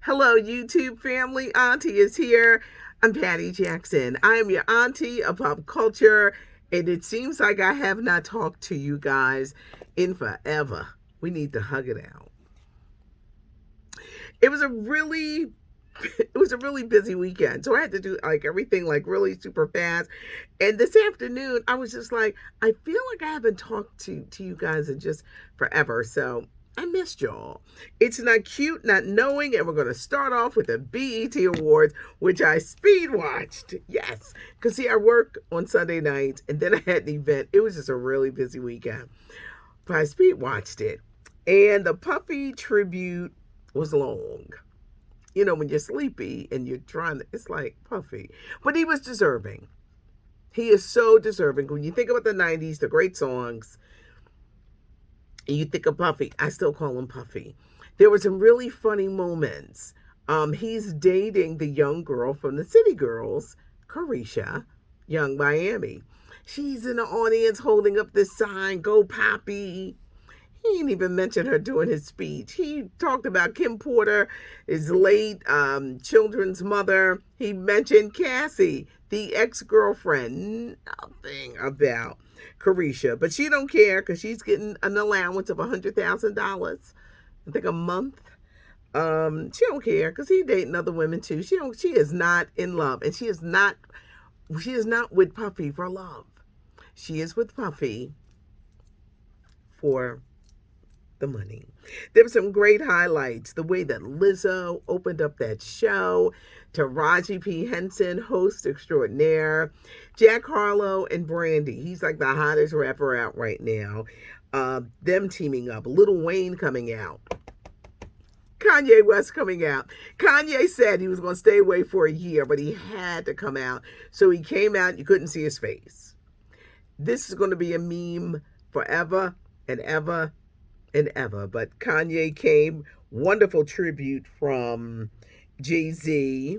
Hello, YouTube family. Auntie is here. I'm Patty Jackson. I am your auntie of pop culture, and it seems like I have not talked to you guys in forever. We need to hug it out. It was a really it was a really busy weekend. So I had to do like everything like really super fast. And this afternoon I was just like, I feel like I haven't talked to you guys in just forever. So I missed y'all. It's not cute not knowing, and we're going to start off with the BET Awards, which I speed watched. Yes, because see, I work on Sunday nights, and then I had an event. It was just a really busy weekend, but I speed watched it, and the Puffy tribute was long. You know, when you're sleepy and you're trying to, it's like Puffy. But he was deserving. He is so deserving. When you think about the 90s, the great songs, and you think of Puffy, I still call him Puffy. There were some really funny moments. He's dating the young girl from the City Girls, Carisha, Young Miami. She's in the audience holding up this sign, Go Poppy. He didn't even mention her during his speech. He talked about Kim Porter, his late children's mother. He mentioned Cassie, the ex-girlfriend. Nothing about Carisha, but she don't care because she's getting an allowance of $100,000. I think a month. She don't care because he dating other women too. She don't. She is not in love, and she is not. She is not with Puffy for love. She is with Puffy for the money. There were some great highlights. The way that Lizzo opened up that show, Taraji P. Henson, host extraordinaire, Jack Harlow and Brandy. He's like the hottest rapper out right now. Them teaming up. Lil Wayne coming out. Kanye West coming out. Kanye said he was going to stay away for a year, but he had to come out. So he came out. You couldn't see his face. This is going to be a meme forever and ever and ever. But Kanye came, wonderful tribute from Jay-Z.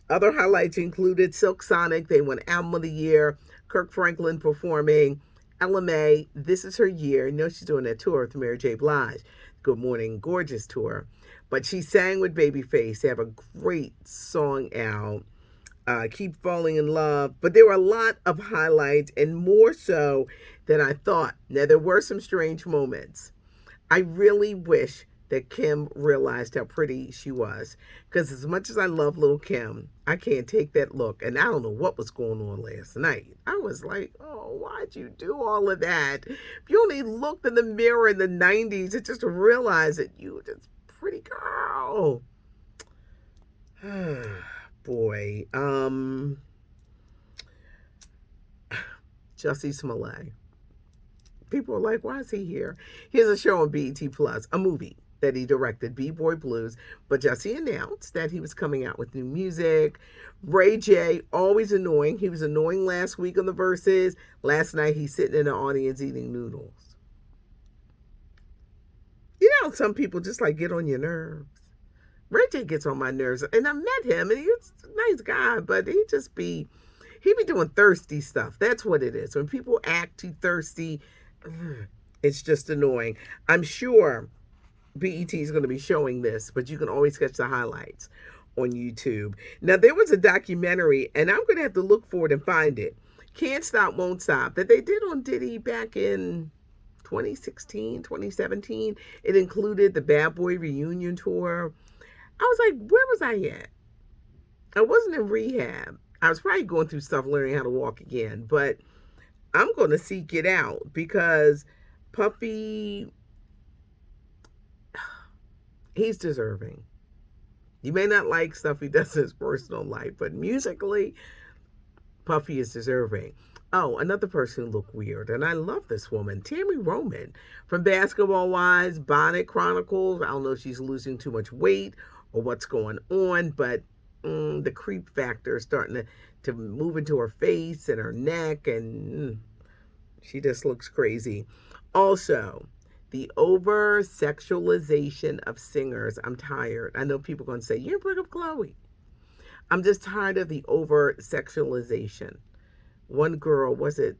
Other highlights included Silk Sonic, they won Album of the Year, Kirk Franklin performing, Ella Mai, this is her year. You know she's doing that tour with Mary J. Blige, Good Morning Gorgeous tour. But she sang with Babyface. They have a great song out. Keep Falling in Love. But there were a lot of highlights, and more so than I thought. Now, there were some strange moments. I really wish that Kim realized how pretty she was. Because as much as I love little Kim, I can't take that look. And I don't know what was going on last night. I was like, oh, why'd you do all of that? If you only looked in the mirror in the 90s and just realized that you were just pretty girl. Boy. Jussie Smollett. People are like, why is he here? He has a show on BET Plus, a movie that he directed, B-Boy Blues. But Jussie announced that he was coming out with new music. Ray J, always annoying. He was annoying last week on the Verses. Last night, he's sitting in the audience eating noodles. You know, some people just like get on your nerves. Ray J gets on my nerves. And I met him, and he's a nice guy, but he be doing thirsty stuff. That's what it is. When people act too thirsty, it's just annoying. I'm sure BET is going to be showing this, but you can always catch the highlights on YouTube. Now, there was a documentary, and I'm going to have to look for it and find it. Can't Stop, Won't Stop, that they did on Diddy back in 2016, 2017. It included the Bad Boy reunion tour. I was like, where was I at? I wasn't in rehab. I was probably going through stuff learning how to walk again, but I'm going to seek it out because Puffy, he's deserving. You may not like stuff he does in his personal life, but musically, Puffy is deserving. Oh, another person who looked weird, and I love this woman, Tammy Roman from Basketball Wives, Bonnet Chronicles. I don't know if she's losing too much weight or what's going on, but the creep factor is starting to move into her face and her neck, and she just looks crazy. Also, the over sexualization of singers. I'm tired. I know people are going to say, you bring up Chloe. I'm just tired of the over sexualization. One girl, was it,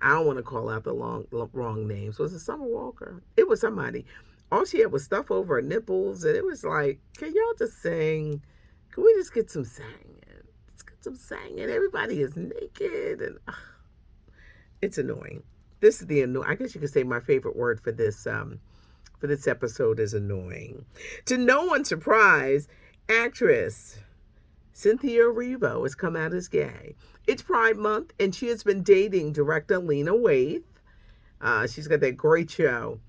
I don't want to call out the wrong names. Was it Summer Walker? It was somebody. all she had was stuff over her nipples, and it was like, can y'all just sing? Can we just get some singing? Let's get some singing. Everybody is naked, and it's annoying. This is the annoying. I guess you could say my favorite word for this episode is annoying. To no one's surprise, actress Cynthia Erivo has come out as gay. It's Pride Month, and she has been dating director Lena Waithe. She's got that great show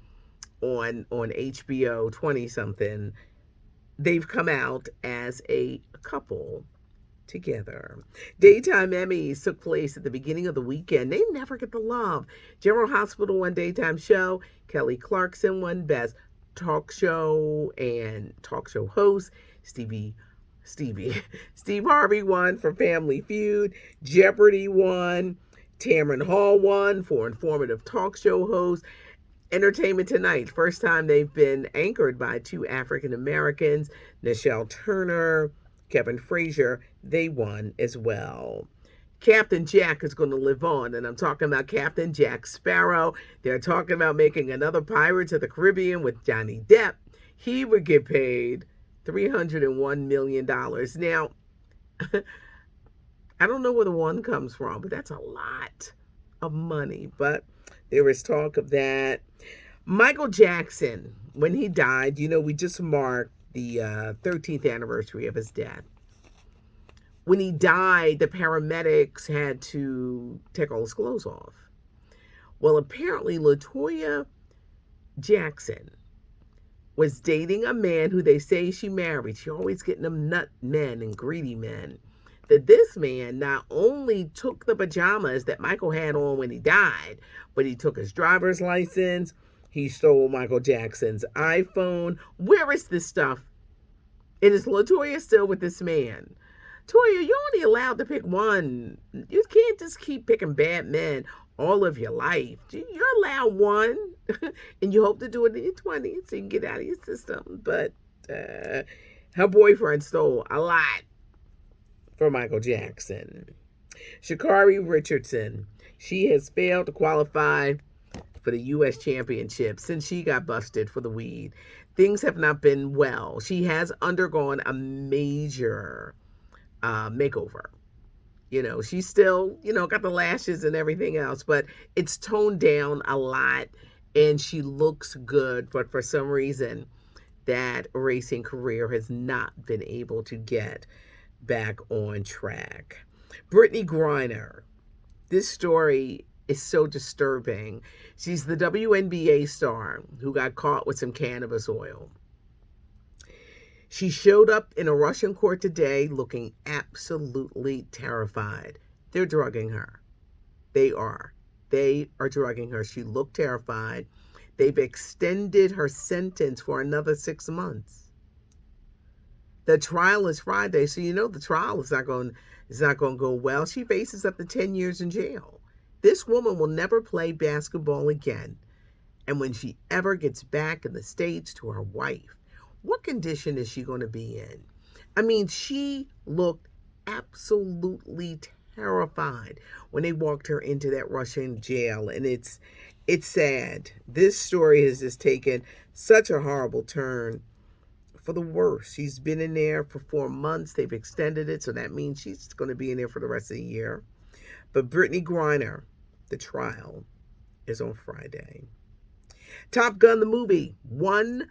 on HBO, 20-something. They've come out as a couple together. Daytime Emmys took place at the beginning of the weekend. They never get the love. General Hospital won Daytime Show. Kelly Clarkson won Best Talk Show and Talk Show Host. Steve Harvey won for Family Feud. Jeopardy won. Tamron Hall won for Informative Talk Show Host. Entertainment Tonight, first time they've been anchored by two African Americans, Nichelle Turner, Kevin Frazier. They won as well. Captain Jack is going to live on, and I'm talking about Captain Jack Sparrow. They're talking about making another Pirates of the Caribbean with Johnny Depp. He would get paid $301 million. Now, I don't know where the one comes from, but that's a lot of money. But there is talk of that. Michael Jackson, when he died, we just marked the 13th anniversary of his death. When he died, the paramedics had to take all his clothes off. Well, apparently LaToya Jackson was dating a man who they say she married. She always getting them nut men and greedy men. That this man not only took the pajamas that Michael had on when he died, but he took his driver's license. He stole Michael Jackson's iPhone. Where is this stuff? And is LaToya still with this man? Toya, you're only allowed to pick one. You can't just keep picking bad men all of your life. You're allowed one, and you hope to do it in your 20s so you can get out of your system. But her boyfriend stole a lot for Michael Jackson. Sha'Carri Richardson, she has failed to qualify for the U.S. Championship since she got busted for the weed. Things have not been well. She has undergone a major makeover. She's still, got the lashes and everything else, but it's toned down a lot and she looks good. But for some reason, that racing career has not been able to get back on track. Brittany Griner. This story is so disturbing. She's the WNBA star who got caught with some cannabis oil. She showed up in a Russian court today looking absolutely terrified. They're drugging her. They are. They are drugging her. She looked terrified. They've extended her sentence for another 6 months. The trial is Friday, so the trial is not going to go well. She faces up to 10 years in jail. This woman will never play basketball again. And when she ever gets back in the States to her wife, what condition is she going to be in? I mean, she looked absolutely terrified when they walked her into that Russian jail. And it's sad. This story has just taken such a horrible turn for the worse. She's been in there for 4 months. They've extended it, so that means she's going to be in there for the rest of the year. But Brittany Griner, the trial is on Friday. Top Gun, the movie, $1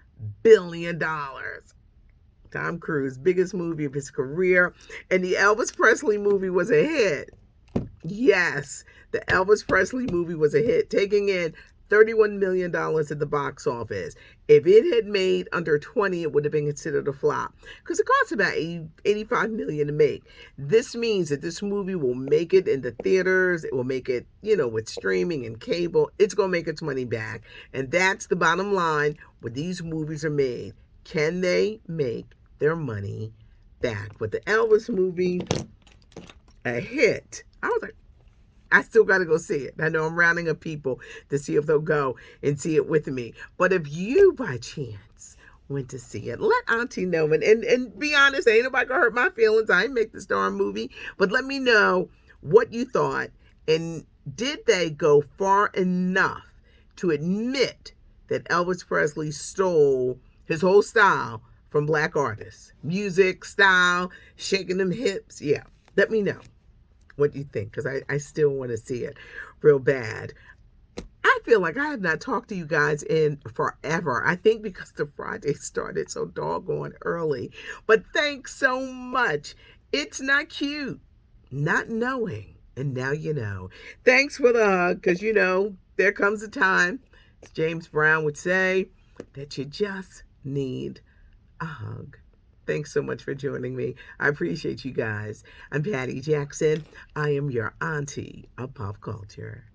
billion. Tom Cruise, biggest movie of his career. And the Elvis Presley movie was a hit. Yes, the Elvis Presley movie was a hit, taking in $31 million at the box office. If it had made under 20, it would have been considered a flop because it costs about $85 million to make. This means that this movie will make it in the theaters. It will make it, with streaming and cable. It's going to make its money back. And that's the bottom line when these movies are made. Can they make their money back? With the Elvis movie, a hit. I was like, I still got to go see it. I know I'm rounding up people to see if they'll go and see it with me. But if you, by chance, went to see it, let Auntie know. And be honest, ain't nobody going to hurt my feelings. I ain't make this darn movie. But let me know what you thought. And did they go far enough to admit that Elvis Presley stole his whole style from black artists. Music, style, shaking them hips. Yeah. Let me know what you think, because I still want to see it real bad. I feel like I have not talked to you guys in forever. I think because the Friday started so doggone early. But thanks so much. It's not cute not knowing. And now you know. Thanks for the hug, because there comes a time, as James Brown would say, that you just need a hug. Thanks so much for joining me. I appreciate you guys. I'm Patty Jackson. I am your auntie of pop culture.